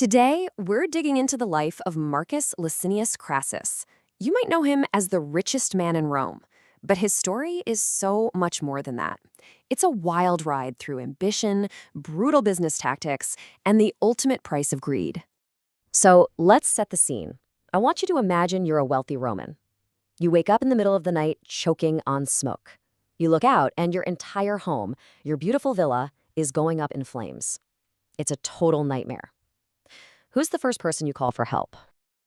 Today, we're digging into the life of Marcus Licinius Crassus. You might know him as the richest man in Rome, but his story is so much more than that. It's a wild ride through ambition, brutal business tactics, and the ultimate price of greed. So let's set the scene. I want you to imagine you're a wealthy Roman. You wake up in the middle of the night choking on smoke. You look out and your entire home, your beautiful villa, is going up in flames. It's a total nightmare. Who's the first person you call for help?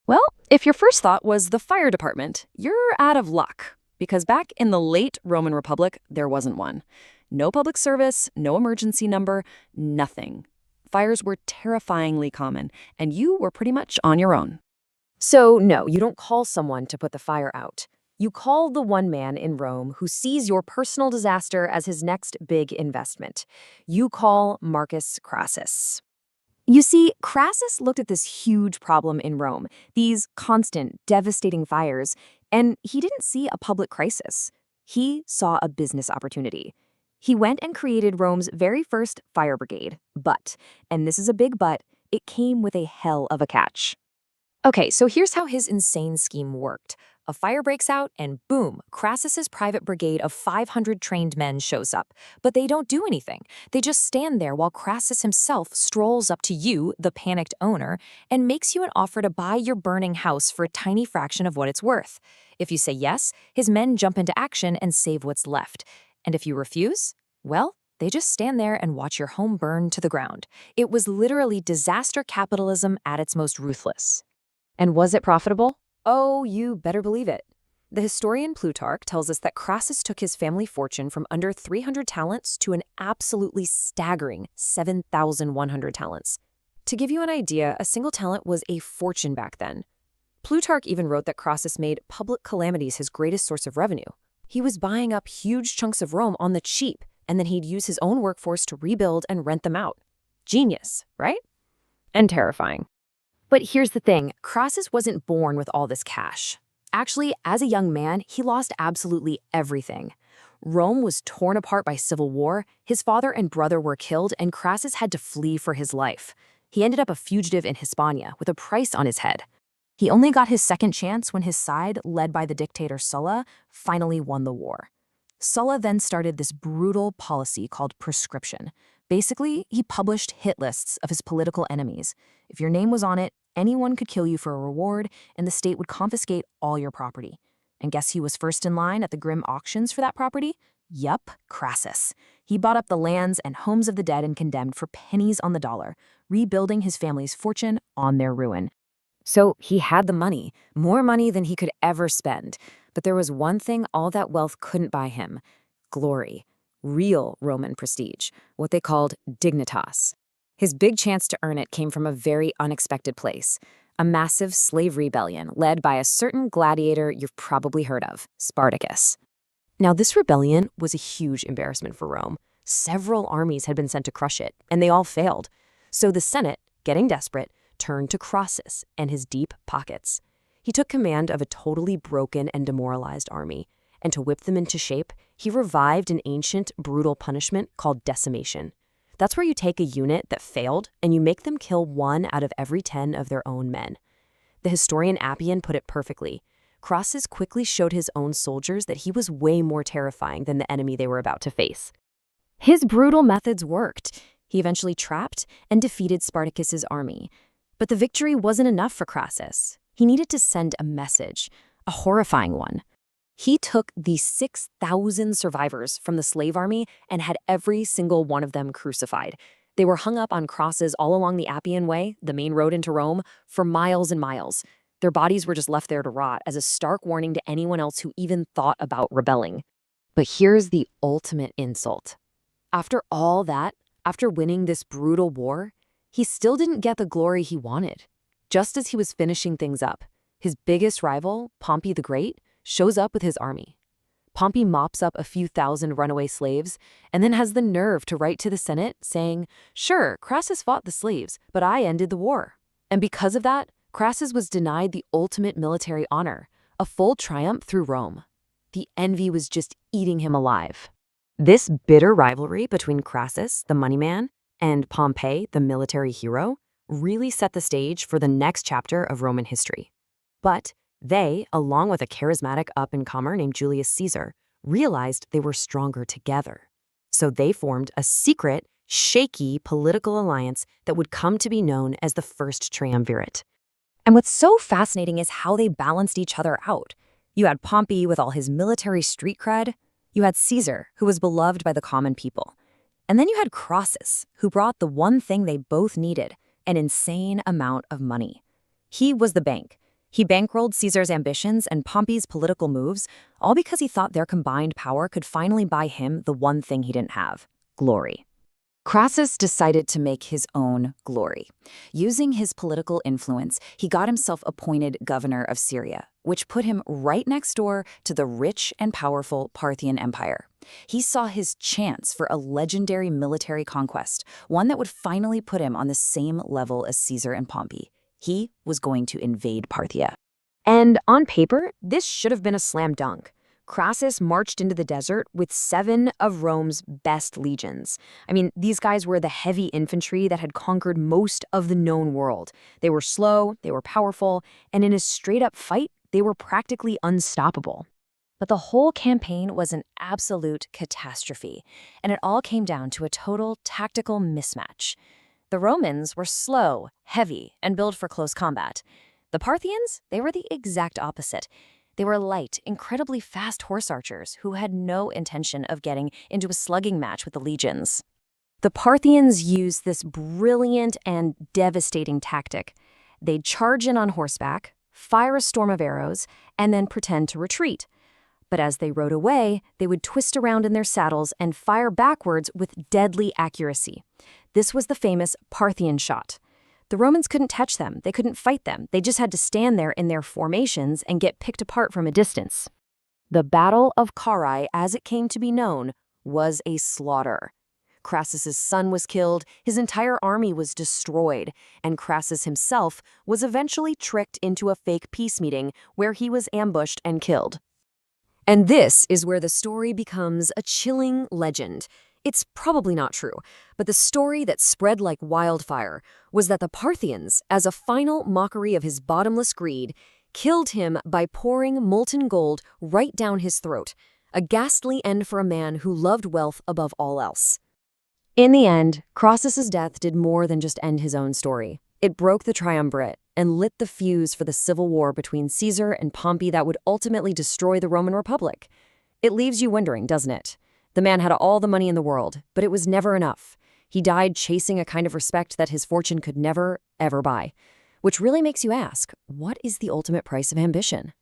Well, if your first thought was the fire department, you're out of luck. Because back in the late Roman Republic, there wasn't one. No public service, no emergency number, nothing. Fires were terrifyingly common, and you were pretty much on your own. So no, you don't call someone to put the fire out. You call the one man in Rome who sees your personal disaster as his next big investment. You call Marcus Crassus. You see, Crassus looked at this huge problem in Rome, these constant, devastating fires, and he didn't see a public crisis. He saw a business opportunity. He went and created Rome's very first fire brigade, but, and this is a big but, it came with a hell of a catch. Okay, so here's how his insane scheme worked. A fire breaks out, and boom, Crassus's private brigade of 500 trained men shows up. But they don't do anything. They just stand there while Crassus himself strolls up to you, the panicked owner, and makes you an offer to buy your burning house for a tiny fraction of what it's worth. If you say yes, his men jump into action and save what's left. And if you refuse, well, they just stand there and watch your home burn to the ground. It was literally disaster capitalism at its most ruthless. And was it profitable? Oh, you better believe it. The historian Plutarch tells us that Crassus took his family fortune from under 300 talents to an absolutely staggering 7,100 talents. To give you an idea, a single talent was a fortune back then. Plutarch even wrote that Crassus made public calamities his greatest source of revenue. He was buying up huge chunks of Rome on the cheap, and then he'd use his own workforce to rebuild and rent them out. Genius, right? And terrifying. But here's the thing, Crassus wasn't born with all this cash. Actually, as a young man, he lost absolutely everything. Rome was torn apart by civil war, his father and brother were killed, and Crassus had to flee for his life. He ended up a fugitive in Hispania with a price on his head. He only got his second chance when his side, led by the dictator Sulla, finally won the war. Sulla then started this brutal policy called proscription. Basically, he published hit lists of his political enemies. If your name was on it, anyone could kill you for a reward, and the state would confiscate all your property. And guess who was first in line at the grim auctions for that property? Yup, Crassus. He bought up the lands and homes of the dead and condemned for pennies on the dollar, rebuilding his family's fortune on their ruin. So he had the money, more money than he could ever spend. But there was one thing all that wealth couldn't buy him: glory. Real Roman prestige, what they called dignitas. His big chance to earn it came from a very unexpected place, a massive slave rebellion led by a certain gladiator you've probably heard of, Spartacus. Now, this rebellion was a huge embarrassment for Rome. Several armies had been sent to crush it, and they all failed. So the Senate, getting desperate, turned to Crassus and his deep pockets. He took command of a totally broken and demoralized army. And to whip them into shape, he revived an ancient, brutal punishment called decimation. That's where you take a unit that failed and you make them kill 1 out of every 10 of their own men. The historian Appian put it perfectly. Crassus quickly showed his own soldiers that he was way more terrifying than the enemy they were about to face. His brutal methods worked. He eventually trapped and defeated Spartacus's army. But the victory wasn't enough for Crassus. He needed to send a message, a horrifying one. He took the 6,000 survivors from the slave army and had every single one of them crucified. They were hung up on crosses all along the Appian Way, the main road into Rome, for miles and miles. Their bodies were just left there to rot as a stark warning to anyone else who even thought about rebelling. But here's the ultimate insult. After all that, after winning this brutal war, he still didn't get the glory he wanted. Just as he was finishing things up, his biggest rival, Pompey the Great, shows up with his army. Pompey mops up a few thousand runaway slaves and then has the nerve to write to the Senate saying, "Sure, Crassus fought the slaves, but I ended the war." And because of that, Crassus was denied the ultimate military honor, a full triumph through Rome. The envy was just eating him alive. This bitter rivalry between Crassus, the money man, and Pompey, the military hero, really set the stage for the next chapter of Roman history. But they, along with a charismatic up-and-comer named Julius Caesar, realized they were stronger together. So they formed a secret, shaky political alliance that would come to be known as the First Triumvirate. And what's so fascinating is how they balanced each other out. You had Pompey with all his military street cred. You had Caesar, who was beloved by the common people. And then you had Crassus, who brought the one thing they both needed, an insane amount of money. He was the bank. He bankrolled Caesar's ambitions and Pompey's political moves, all because he thought their combined power could finally buy him the one thing he didn't have: glory. Crassus decided to make his own glory. Using his political influence, he got himself appointed governor of Syria, which put him right next door to the rich and powerful Parthian Empire. He saw his chance for a legendary military conquest, one that would finally put him on the same level as Caesar and Pompey. He was going to invade Parthia. And on paper, this should have been a slam dunk. Crassus marched into the desert with 7 of Rome's best legions. I mean, these guys were the heavy infantry that had conquered most of the known world. They were slow, they were powerful, and in a straight-up fight, they were practically unstoppable. But the whole campaign was an absolute catastrophe, and it all came down to a total tactical mismatch. The Romans were slow, heavy, and built for close combat. The Parthians, they were the exact opposite. They were light, incredibly fast horse archers who had no intention of getting into a slugging match with the legions. The Parthians used this brilliant and devastating tactic. They'd charge in on horseback, fire a storm of arrows, and then pretend to retreat. But as they rode away, they would twist around in their saddles and fire backwards with deadly accuracy. This was the famous Parthian shot. The Romans couldn't touch them, they couldn't fight them, they just had to stand there in their formations and get picked apart from a distance. The Battle of Carrhae, as it came to be known, was a slaughter. Crassus's son was killed, his entire army was destroyed, and Crassus himself was eventually tricked into a fake peace meeting where he was ambushed and killed. And this is where the story becomes a chilling legend. It's probably not true, but the story that spread like wildfire was that the Parthians, as a final mockery of his bottomless greed, killed him by pouring molten gold right down his throat, a ghastly end for a man who loved wealth above all else. In the end, Crassus's death did more than just end his own story. It broke the triumvirate and lit the fuse for the civil war between Caesar and Pompey that would ultimately destroy the Roman Republic. It leaves you wondering, doesn't it? The man had all the money in the world, but it was never enough. He died chasing a kind of respect that his fortune could never, ever buy. Which really makes you ask, what is the ultimate price of ambition?